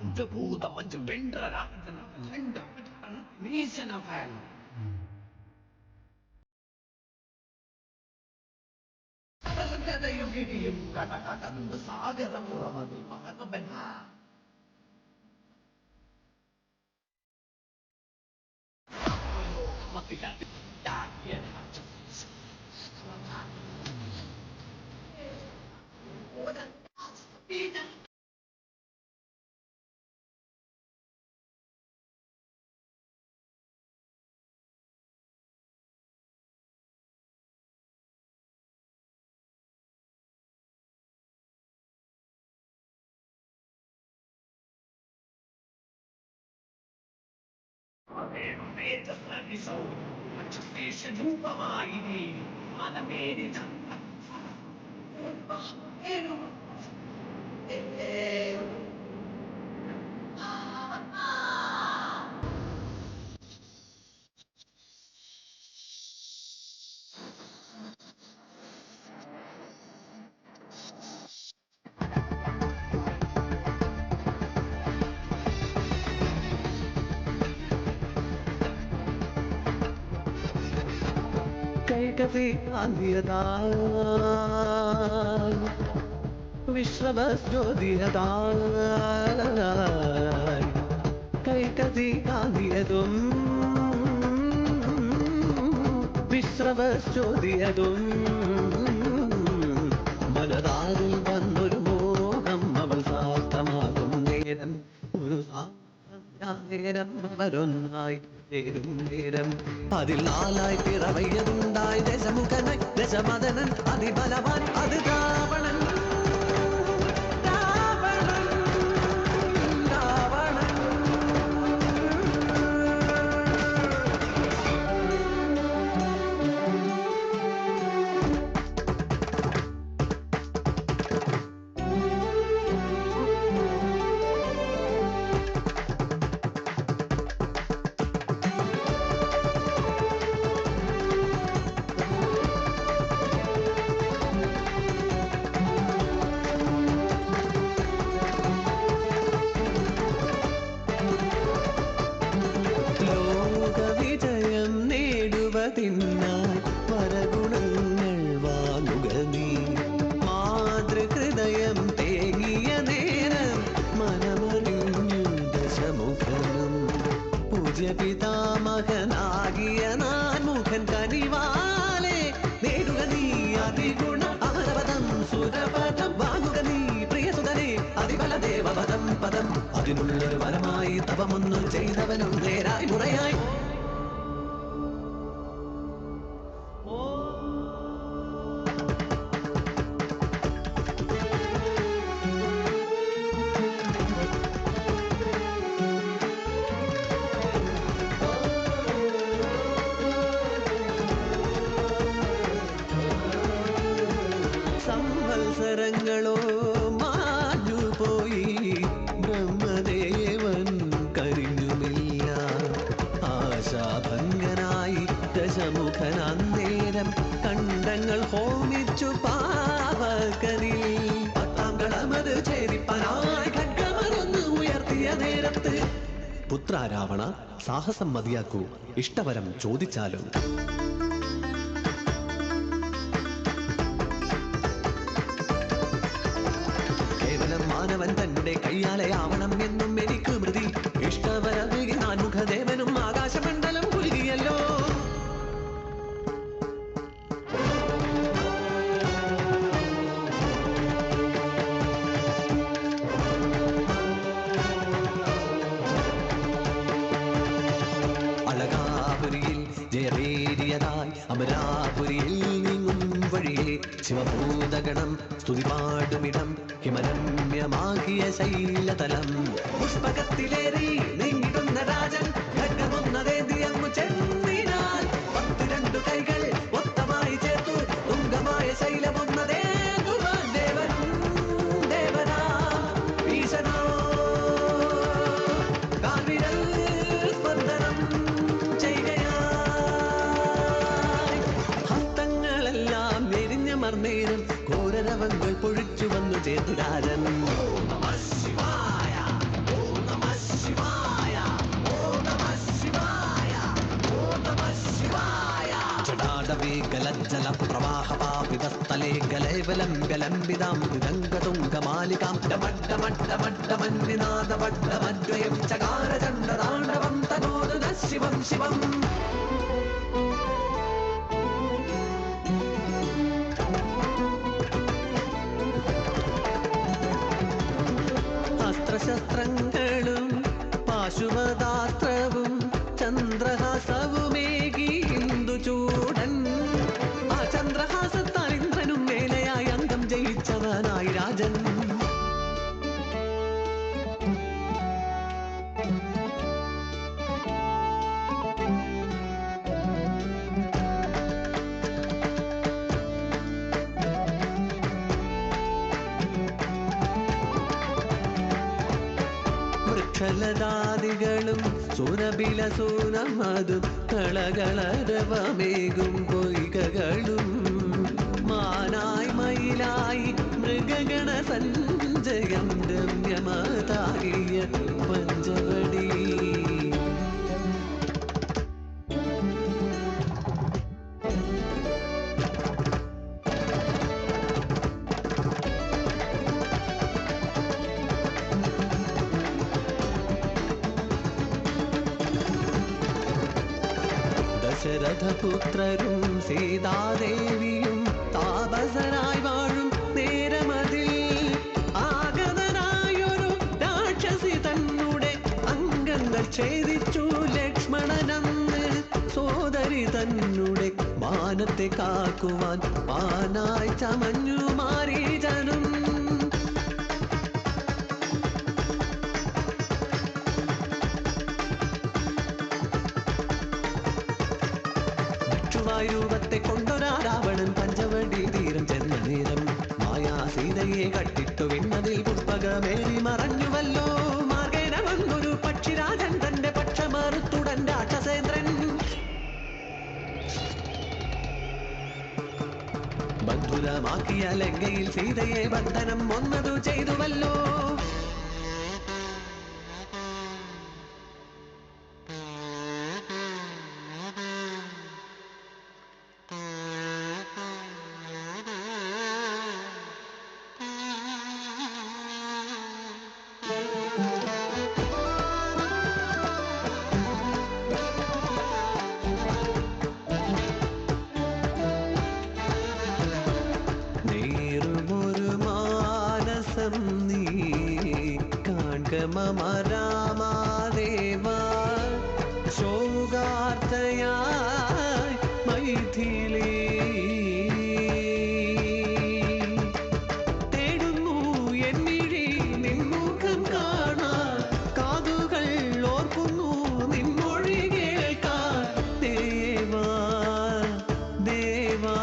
പഞ്ചഭൂതമഞ്ച് വെണ്ടരാജന നീശനഫാൻ കടകടയുകിടിയും കടകടന്ന് സാഗരമുറമതി മകനവൻ കൈകതിയാതിയതും വിശ്രവശോധിയതും മനതാരിൽ വന്നൊരു മോഹം അവൾ സാർത്ഥമാകും നേരം ഒരു നേരം അവരൊന്നായി ചേരും നേരം അതിൽ നാലായി പിറവയ്യതുണ്ടായി ദശമുഖനായി ദശമദനൻ അതിബലവാൻ അത് രാവണൻ വരഗുണങ്ങൾ വാങ്ങുക നീ മാതൃഹൃദയം തേങ്ങിയ നേരം മനമറിഞ്ഞു ദശമുഖനും പൂജ്യ പിതാമഹനാകിയ നാൻമുഖൻ കനിവാലെ നേടുക നീ അതിഗുണ അമരപദം സുരപദം വാങ്ങുക നീ പ്രിയസുതനെ അതിബല ദേവപദം പദം അതിനുള്ളൊരു വരമായി തപമൊന്നു ചെയ്തവനും നേരായി മുറയായി സംവത്സരങ്ങളോ മാഞ്ഞുപോയി ബ്രഹ്മദേവൻ കരിഞ്ഞുമില്ല ആശാഭംഗനായി ദശമുഖൻ അന്നേരം കണ്ടങ്ങൾ ഹോമിച്ചു പാവകരിൽ പത്താം കളമത് ഛേദിപ്പനായി ഖഡ്ഗമറന്ന് ഉയർത്തിയ നേരത്ത് പുത്ര രാവണ സാഹസം മതിയാക്കൂ ഇഷ്ടവരം ചോദിച്ചാലും മാനവൻ തന്റെ കയ്യാലെ ആവണം എന്നും എനിക്ക് മൃതി ഇഷ്ടവരവിൽ നാൻമുഖദേവനും ആകാശമണ്ഡലം കുലുകിയല്ലോ അളകാപുരിയിൽ ജയവേരിയതായി അമരാപുരിയിൽ നീങ്ങും വഴിയെ ശിവഭൂതഗണം സ്തുതിപാടുമിടം ഹിമരമ്യമാകിയ ശൈലതലം പുഷ്പകത്തിലേറി നീങ്ങിടുന്ന രാജൻ ഖഡ്ഗമൊന്നതേന്തിയങ്ങു ചെന്നിനാൽ 12 കൈകൾ ഒത്തമായി ചേർത്തു തുങ്കമായ ശൈലമൊന്നതേന്തുവാൻ ദേവനും ദേവനാ ഈശനോ കാൽവിരൽ സ്പന്ദനം ചെയ്യുകയായി ഹസ്തങ്ങളെല്ലാം എരിഞ്ഞമർന്നേരം ഘോരരവങ്ങൾ പൊഴിച്ചു വന്നു ചേതു രാജൻ. ഓം നമഃ ശിവായ, ഓം ഗലജ്ജല പ്രവാഹ പാപിതസ്ഥലേ ഗലേവലം ഗലംബിതാം മൃദംഗതുംഗമാലികാം ഡമഡ്ഡമഡ്ഡമഡ്ഡമന്നിനാദമഡ്ഡമദ്വയം ചകാരചണ്ഡതാണ്ഡവം തനോതു നഃ ശിവം ശിവം. അസ്ത്രശസ്ത്രങ്ങളും പാശുപതാസ്ത്രവും ചന്ദ്രഹാസവുമേകി ഹിന്ദുചൂടൻ. ആ ചന്ദ്രഹാസത്താൽ ഇന്ദ്രനും മേലെയായി അംഗം ജയിച്ചവനായി രാജൻ. വൃക്ഷലതാദികളും സുരബിലസൂനമതും കളകളരവമേകും പൊയ്കകളും മാനായി മയിലായി മൃഗഗണ സഞ്ജയം രമ്യമതാകിയ പഞ്ചവടി. ദശരഥപുത്രരും സീതാദേവിയും താപസരായി വാഴും നേരമതിൽ ആഗതനായൊരു രാക്ഷസി തന്നുടെ അംഗങ്ങൾ ഛേദിച്ചു ലക്ഷ്മണനന്ന്. സോദരി തന്നുടെ മാനത്തെ കാക്കുവാൻ മാനായി ചമഞ്ഞു മാരീചനും. രൂപത്തെ കൊണ്ടൊരാ രാവണൻ പഞ്ചവടി തീരം ചെന്ന നേരം മായാ സീതയെ കട്ടിട്ടു വിണ്ണതിൽ പുഷ്പകമേറി മറഞ്ഞുവല്ലോ. മാർഗേന വന്നൊരു പക്ഷിരാജൻ തന്റെ പക്ഷമറുത്തുടൻ രാക്ഷസേന്ദ്രൻ. ബന്ധുരമാക്കിയ ലങ്കയിൽ സീതയെ ബന്ധനം ഒന്നതു ചെയ്തുവല്ലോ. നീ കാൺക മമ രാമാദേവ ശോകാർത്തയായി മൈഥിലി തേടുന്നു എന്നിഴി നിൻമുഖം കാണാൻ കാതുകൾ ഓർക്കുന്നു നിൻമൊഴി കേൾക്കാൻ. ദേവാ ദേവാ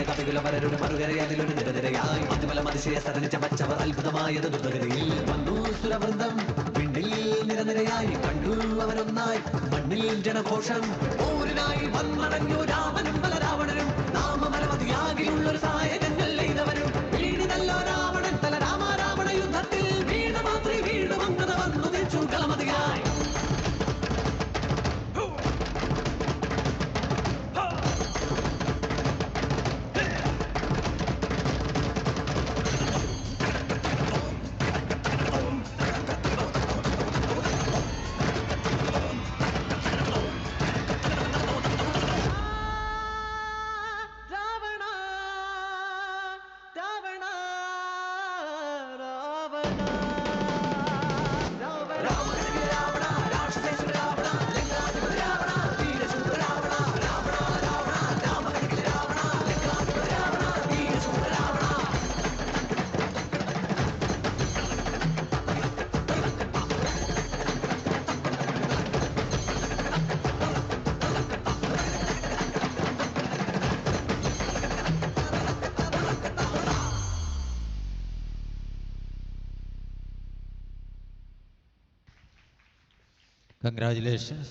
കവികുലവരരുടെ മറുകരയാതിലൊരു നിരനിരയായി അതിമല അതിശയ സദനിച്ച പച്ചവർ അത്ഭുതമായത് ദുർഗതിയിൽ വന്നു സുരവൃന്ദം പിണ്ടിൽ നിരനിരയായി കണ്ടു അവരൊന്നായി മണ്ണിൽ ജനഘോഷം. ഊരിനായി വന്നടഞ്ഞു രാമനും ബലരാവണനും നാമമരമതിയാകിലുള്ളൊരു സായകങ്ങൾ എയ്തവരും. വീണിതല്ലോ രാവണൻ തല രാമാരാവണ യുദ്ധത്തിൽ വീണ മാത്രി വീണ്ടും അങ്കത വന്നു തിരിച്ചു കളമതിയായി. Congratulations.